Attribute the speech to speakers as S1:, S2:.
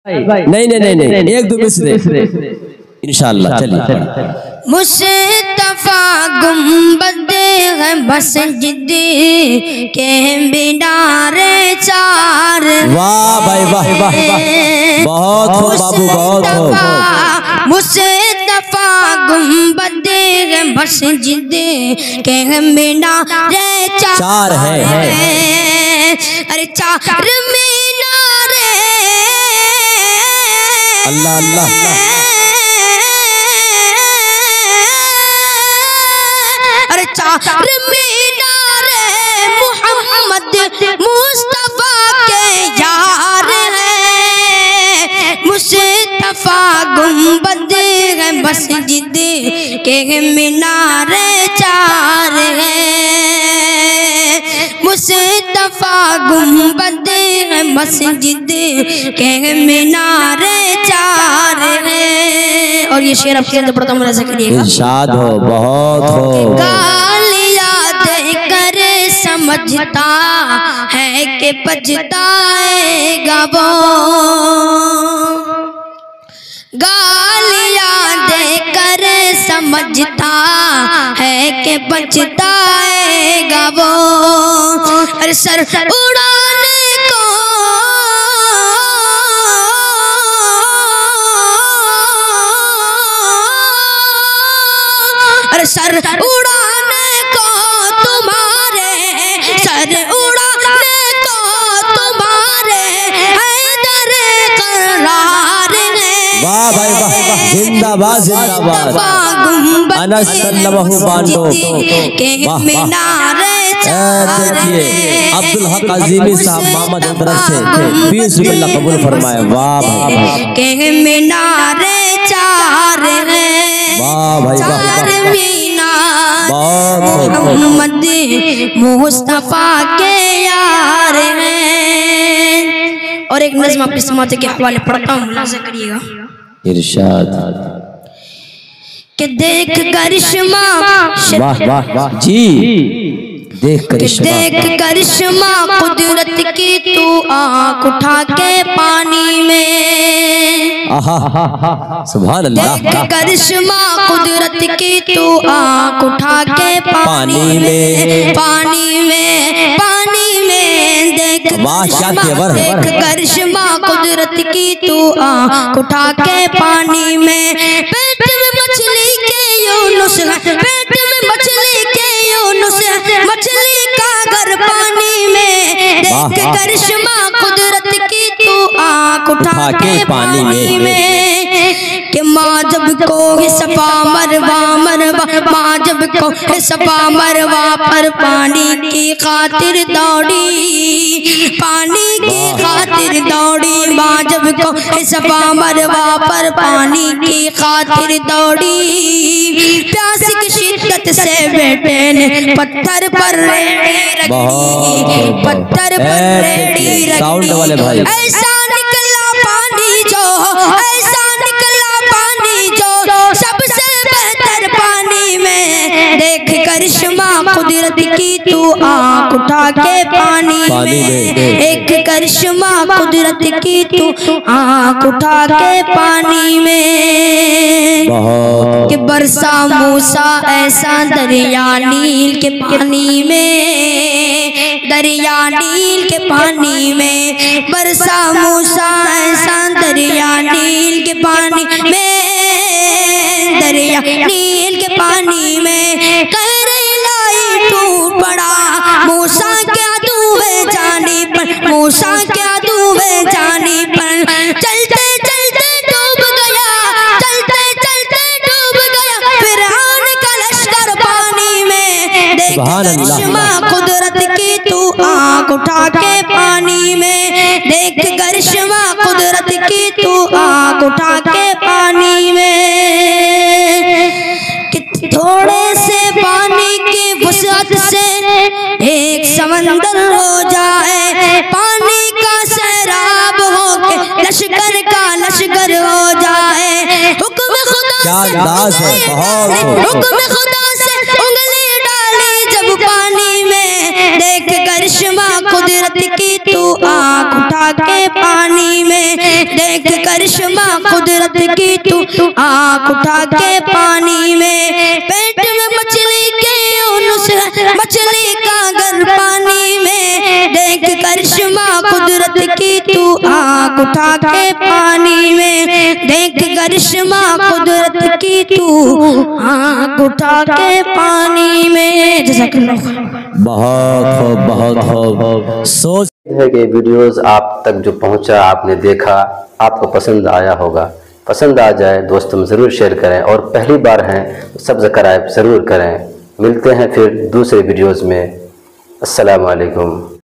S1: नहीं नहीं नहीं नहीं, एक दो मिसरे इंशाअल्लाह। चलिए।
S2: मुस्तफा गुंबदे है मस्जिद के मीनारे चार।
S1: वाह भाई वाह वाह वाह, बहुत हो बाबू बहुत हो।
S2: मुस्तफा गुंबदे है मस्जिद के मीनारे चार है। अरे चार मीनारे
S1: अल्लाह अल्लाह।
S2: अरे चार मीनारे मोहम्मद मुस्तफा के यार है। मुस्तफा गुंबद है मस्जिद के मीनारे चार है। मुस्तफा गुंबद है मस्जिद के मीनारे चार है। और ये शेर आपके अंदर पढ़ता हूँ, ऐसा करिएगा।
S1: इरशाद हो बहुत हो।
S2: गालियाँ देकर समझता है कि पछताएगा वो। गालियाँ देकर समझता है कि पछताएगा वो। अरे सर उड़ाने को सर उड़ाने को तुम्हारे, सर उड़ाने को तुम्हारे हैदर करार है।
S1: वाह भाई वाह वाह, जिंदाबाद जिंदाबाद। अनस सल्लल्लाहु बांडो
S2: के मीनारे चार।
S1: देखिए अब्दुल हक अजीमी साहब मोहम्मद की तरफ से 20 रुपये कबूल फरमाए। वाह भाई
S2: के मीनारे चार है।
S1: वाह भाई वाह
S2: मोहम्मद मुस्तफा के यार हैं। और एक नज़्म आपके समाते के हवाले पढ़ता हूँ, मुलाज़ा करिएगा।
S1: इरशाद
S2: कि देख करिश्मा,
S1: वाह वाह वाह जी, देख
S2: करिश्मा कुदरत की तू आँख उठा के पानी में।
S1: सुभान अल्लाह।
S2: देख करिश्मा कुदरत की तू आँख उठा के पानी में, पानी में, पानी में। देख करिश्मा कुदरत की तू आँख उठा के पानी में। पेट में मछली के यूनुस, पेट में मछली के यूनुस, मछली का घर पानी में। देख करिश्मा कुदरत की तू आँख उठा के पानी में। कि माँ जब को सपा मरवा मरवा, माँ जब को सपा मरवा पर पानी की खातिर दौड़ी, पानी की खातिर दौड़ी। माँ जब को सपा मरवा पर पानी की खातिर दौड़ी। प्यास की शिद्दत से बेटे ने पत्थर पर रेड़ी रखी, पत्थर पर रेड़ी रखी। ऐसा निकला पानी जो, ऐसा निकला पानी जो सबसे बेहतर पानी में। देख करिश्मा कुदरत की तू आँख उठा के पानी में। एक करिश्मा कुदरत की तू आँख उठा के पानी में। कि बरसा मूसा ऐसा दरिया नील के पानी में, दरिया नील के पानी में। बरसा मूसा ऐसा दरिया नील के पानी में, दरिया नील के पानी में। कहर लाई टूट पड़ा मूसा क्या दुए जानी पर, मूसा क्या दुए जानी पर। चलते चलते डूब गया, चलते चलते डूब गया फिरौन का लश्कर पानी में। देख करिश्मा कुदरत की तू आँख उठा के पानी में। देख करिश्मा कुदरत की तू आँख उठा के पानी में। कि थोड़े से पानी की वसअत से एक समंदर हो जाए, पानी का सैराब हो के लश्कर का लश्कर हो जाए। हुक्म खुदा से, हुक्म खुदा से उंगली डाली जब पानी में। देख करिश्मा कुदरत की तू आँख उठा के पानी में। देख करिश्मा कुदरत की तू आँख उठा के पानी में। पेट में मछली के यूनुस है, मछली का घर पानी में। देख करिश्मा कुदरत की तू आँख उठा के पानी में। देख करिश्मा कुदरत की तू आँख उठा के पानी में।
S1: बहुत खूब सोच
S3: है कि वीडियोस आप तक जो पहुंचा, आपने देखा, आपको पसंद आया होगा। पसंद आ जाए दोस्तों में ज़रूर शेयर करें और पहली बार हैं तो सब्सक्राइब ज़रूर करें। मिलते हैं फिर दूसरे वीडियोस में। अस्सलाम वालेकुम।